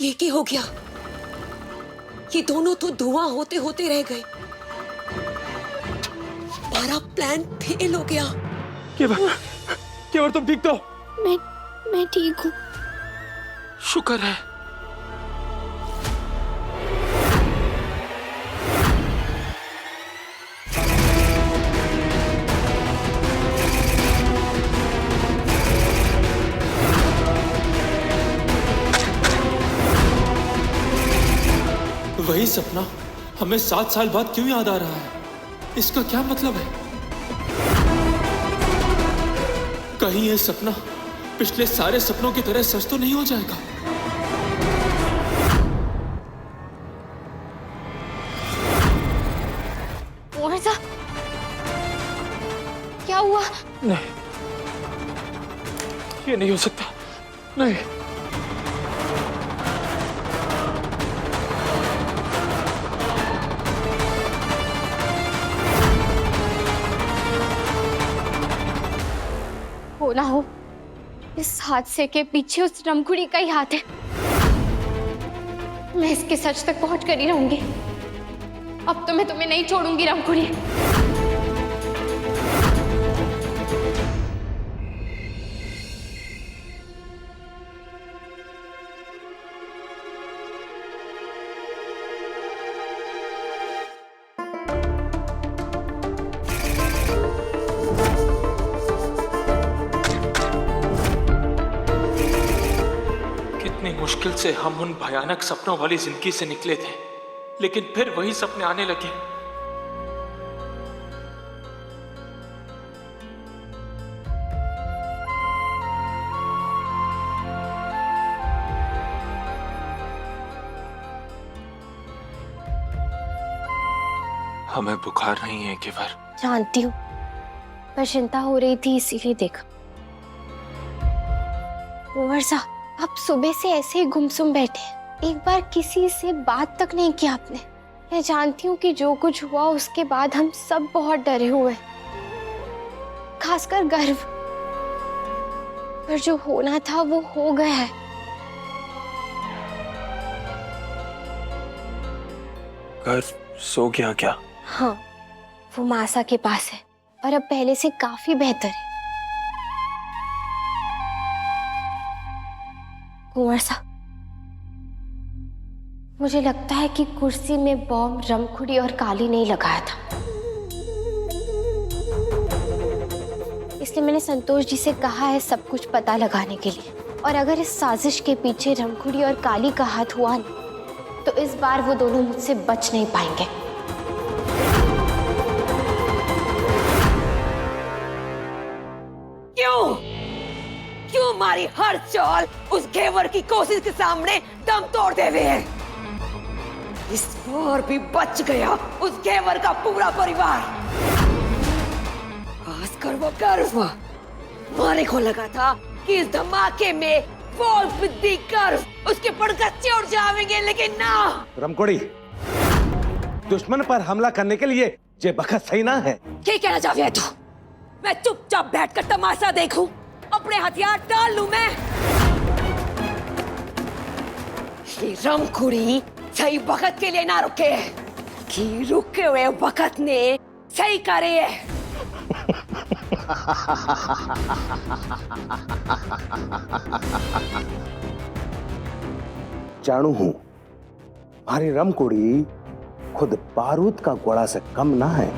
ये क्या हो गया? ये दोनों तो धुआं होते होते रह गए। हमारा प्लान फेल हो गया। केवल तुम ठीक तो? मैं ठीक हूँ। शुक्र है। वही सपना हमें 7 साल बाद क्यों याद आ रहा है? इसका क्या मतलब है? कहीं ये सपना पिछले सारे सपनों की तरह सच तो नहीं हो जाएगा? क्या हुआ? नहीं, ये नहीं हो सकता। नहीं। हो ना हो, इस हादसे के पीछे उस रमकुड़ी का ही हाथ है। मैं इसके सच तक पहुंच कर ही रहूंगी। अब तो मैं तुम्हें नहीं छोड़ूंगी रमकुड़ी। कितनी मुश्किल से हम उन भयानक सपनों वाली जिंदगी से निकले थे, लेकिन फिर वही सपने आने लगे। हमें बुखार नहीं है केवल। जानती हूँ, पर चिंता हो रही थी इसीलिए देखा। कुंवर साहब, आप सुबह से ऐसे ही गुमसुम बैठे हैं। एक बार किसी से बात तक नहीं की आपने। मैं जानती हूँ कि जो कुछ हुआ उसके बाद हम सब बहुत डरे हुए हैं, खासकर गर्व। पर जो होना था वो हो गया है। गर्व सो गया क्या? हाँ, वो मासा के पास है और अब पहले से काफी बेहतर है। कुंवर साहब, मुझे लगता है कि कुर्सी में बॉम्ब रमकुड़ी और काली ने लगाया था। इसलिए मैंने संतोष जी से कहा है सब कुछ पता लगाने के लिए। और अगर इस साजिश के पीछे रमकुड़ी और काली का हाथ हुआ ना, तो इस बार वो दोनों मुझसे बच नहीं पाएंगे। क्यों हमारी हर चाल उस घेवर की कोशिश के सामने दम तोड़ देवे है? इस बार भी बच गया उस घेवर का पूरा परिवार। खासकर वो गर्व। मारे को लगा था कि इस धमाके में वो विद्दी गर्व उसके पड़कच्चे उड़ जाएंगे, लेकिन ना। रमकुड़ी, दुश्मन पर हमला करने के लिए ये बखत सही ना है। क्या कहना चाहती है तू? मैं चुपचाप बैठकर तमाशा देखूं, अपने हथियार डाल लूं मैं? ये रमकुड़ी सही वक्त के लिए ना रुके कि रुके हुए वक्त ने सही करे है। जानू हूं, हमारी रमकुड़ी खुद बारूद का गोला से कम ना है।